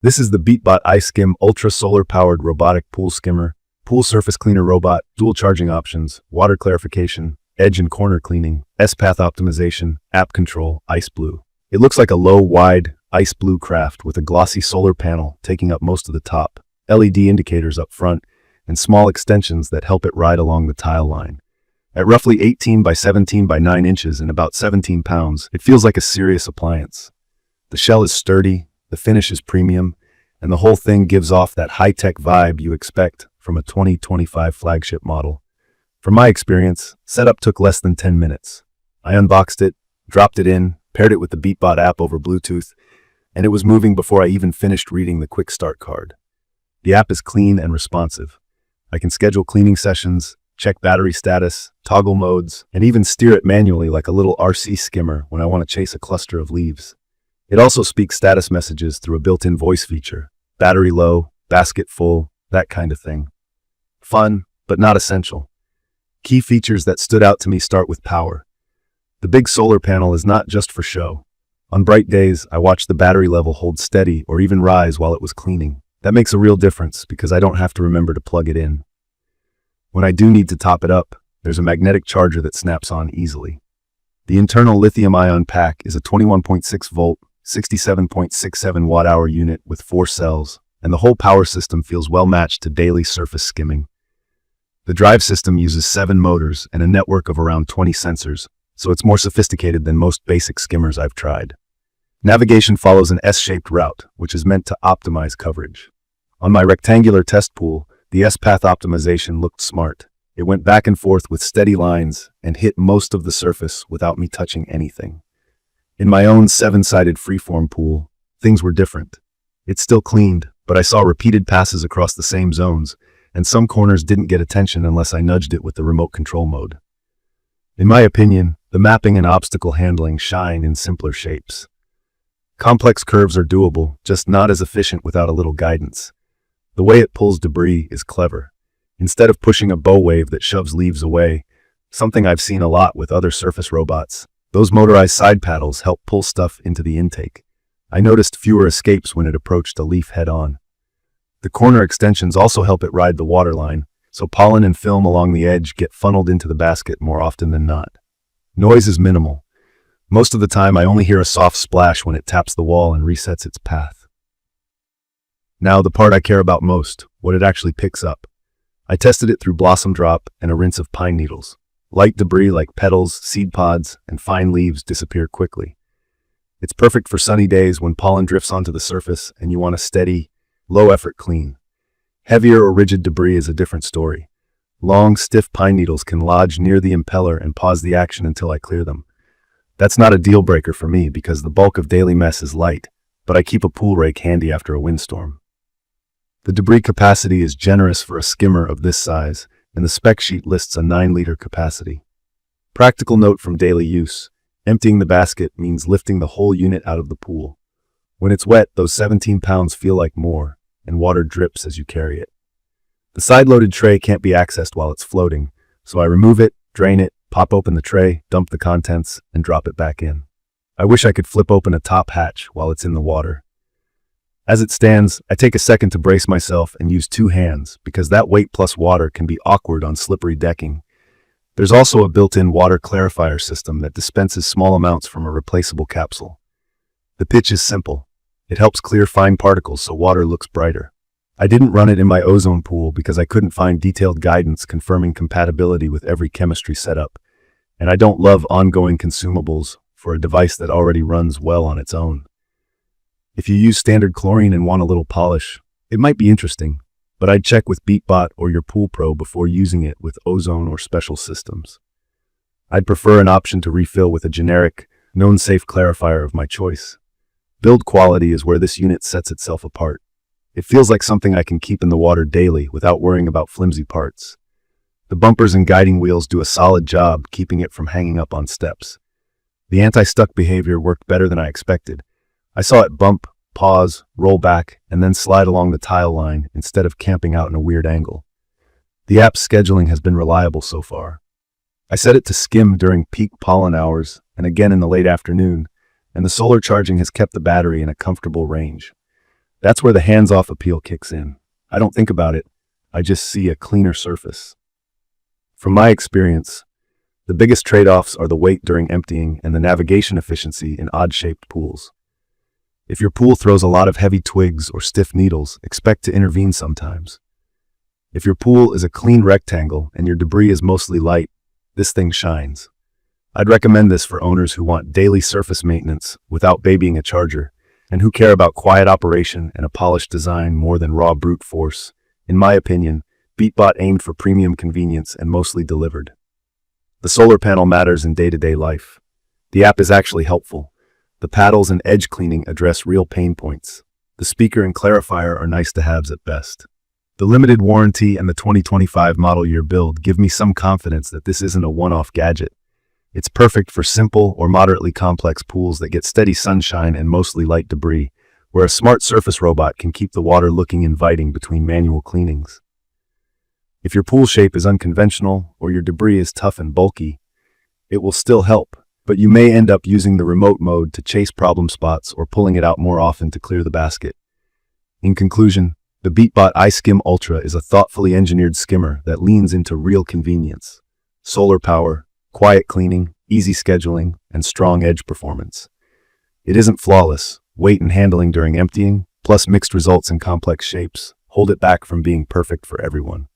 This is the Beatbot iSkim Ultra Solar-Powered Robotic Pool Skimmer, Pool Surface Cleaner Robot, dual charging options, water clarification, edge and corner cleaning, S-path optimization, app control, ice blue. It looks like a low, wide, ice blue craft with a glossy solar panel taking up most of the top, LED indicators up front, and small extensions that help it ride along the tile line. At roughly 18 by 17 by 9 inches and about 17 pounds, it feels like a serious appliance. The shell is sturdy, the finish is premium, and the whole thing gives off that high-tech vibe you expect from a 2025 flagship model. From my experience, setup took less than 10 minutes. I unboxed it, dropped it in, paired it with the Beatbot app over Bluetooth, and it was moving before I even finished reading the quick start card. The app is clean and responsive. I can schedule cleaning sessions, check battery status, toggle modes, and even steer it manually like a little RC skimmer when I want to chase a cluster of leaves. It also speaks status messages through a built-in voice feature. Battery low, basket full, that kind of thing. Fun, but not essential. Key features that stood out to me start with power. The big solar panel is not just for show. On bright days, I watched the battery level hold steady or even rise while it was cleaning. That makes a real difference because I don't have to remember to plug it in. When I do need to top it up, there's a magnetic charger that snaps on easily. The internal lithium-ion pack is a 21.6-volt, 67.67 watt-hour unit with 4 cells, and the whole power system feels well matched to daily surface skimming. The drive system uses 7 motors and a network of around 20 sensors, so it's more sophisticated than most basic skimmers I've tried. Navigation follows an S-shaped route, which is meant to optimize coverage. On my rectangular test pool, the S-path optimization looked smart. It went back and forth with steady lines and hit most of the surface without me touching anything. In my own 7-sided freeform pool, things were different. It still cleaned, but I saw repeated passes across the same zones, and some corners didn't get attention unless I nudged it with the remote control mode. In my opinion, the mapping and obstacle handling shine in simpler shapes. Complex curves are doable, just not as efficient without a little guidance. The way it pulls debris is clever. Instead of pushing a bow wave that shoves leaves away, something I've seen a lot with other surface robots, those motorized side paddles help pull stuff into the intake. I noticed fewer escapes when it approached a leaf head-on. The corner extensions also help it ride the waterline, so pollen and film along the edge get funneled into the basket more often than not. Noise is minimal. Most of the time I only hear a soft splash when it taps the wall and resets its path. Now the part I care about most, what it actually picks up. I tested it through blossom drop and a rinse of pine needles. Light debris like petals, seed pods, and fine leaves disappear quickly. It's perfect for sunny days when pollen drifts onto the surface and you want a steady, low-effort clean. Heavier or rigid debris is a different story. Long, stiff pine needles can lodge near the impeller and pause the action until I clear them. That's not a deal breaker for me because the bulk of daily mess is light, but I keep a pool rake handy after a windstorm. The debris capacity is generous for a skimmer of this size, and the spec sheet lists a 9-liter capacity. Practical note from daily use: emptying the basket means lifting the whole unit out of the pool. When it's wet, those 17 pounds feel like more, and water drips as you carry it. The side-loaded tray can't be accessed while it's floating, so I remove it, drain it, pop open the tray, dump the contents, and drop it back in. I wish I could flip open a top hatch while it's in the water. As it stands, I take a second to brace myself and use 2 hands because that weight plus water can be awkward on slippery decking. There's also a built-in water clarifier system that dispenses small amounts from a replaceable capsule. The pitch is simple. It helps clear fine particles so water looks brighter. I didn't run it in my ozone pool because I couldn't find detailed guidance confirming compatibility with every chemistry setup, and I don't love ongoing consumables for a device that already runs well on its own. If you use standard chlorine and want a little polish, it might be interesting, but I'd check with Beatbot or your Pool Pro before using it with ozone or special systems. I'd prefer an option to refill with a generic, known safe clarifier of my choice. Build quality is where this unit sets itself apart. It feels like something I can keep in the water daily without worrying about flimsy parts. The bumpers and guiding wheels do a solid job keeping it from hanging up on steps. The anti-stuck behavior worked better than I expected. I saw it bump, pause, roll back, and then slide along the tile line instead of camping out in a weird angle. The app's scheduling has been reliable so far. I set it to skim during peak pollen hours and again in the late afternoon, and the solar charging has kept the battery in a comfortable range. That's where the hands-off appeal kicks in. I don't think about it, I just see a cleaner surface. From my experience, the biggest trade-offs are the weight during emptying and the navigation efficiency in odd-shaped pools. If your pool throws a lot of heavy twigs or stiff needles, expect to intervene sometimes. If your pool is a clean rectangle and your debris is mostly light, this thing shines. I'd recommend this for owners who want daily surface maintenance without babying a charger, and who care about quiet operation and a polished design more than raw brute force. In my opinion, Beatbot aimed for premium convenience and mostly delivered. The solar panel matters in day-to-day life. The app is actually helpful. The paddles and edge cleaning address real pain points. The speaker and clarifier are nice-to-haves at best. The limited warranty and the 2025 model year build give me some confidence that this isn't a one-off gadget. It's perfect for simple or moderately complex pools that get steady sunshine and mostly light debris, where a smart surface robot can keep the water looking inviting between manual cleanings. If your pool shape is unconventional or your debris is tough and bulky, it will still help, but you may end up using the remote mode to chase problem spots or pulling it out more often to clear the basket. In conclusion, the Beatbot iSkim Ultra is a thoughtfully engineered skimmer that leans into real convenience, solar power, quiet cleaning, easy scheduling, and strong edge performance. It isn't flawless. Weight and handling during emptying, plus mixed results in complex shapes, hold it back from being perfect for everyone.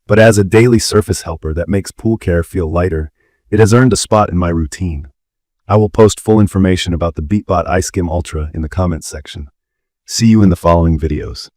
But as a daily surface helper that makes pool care feel lighter, it has earned a spot in my routine. I will post full information about the Beatbot iSkim Ultra in the comments section. See you in the following videos.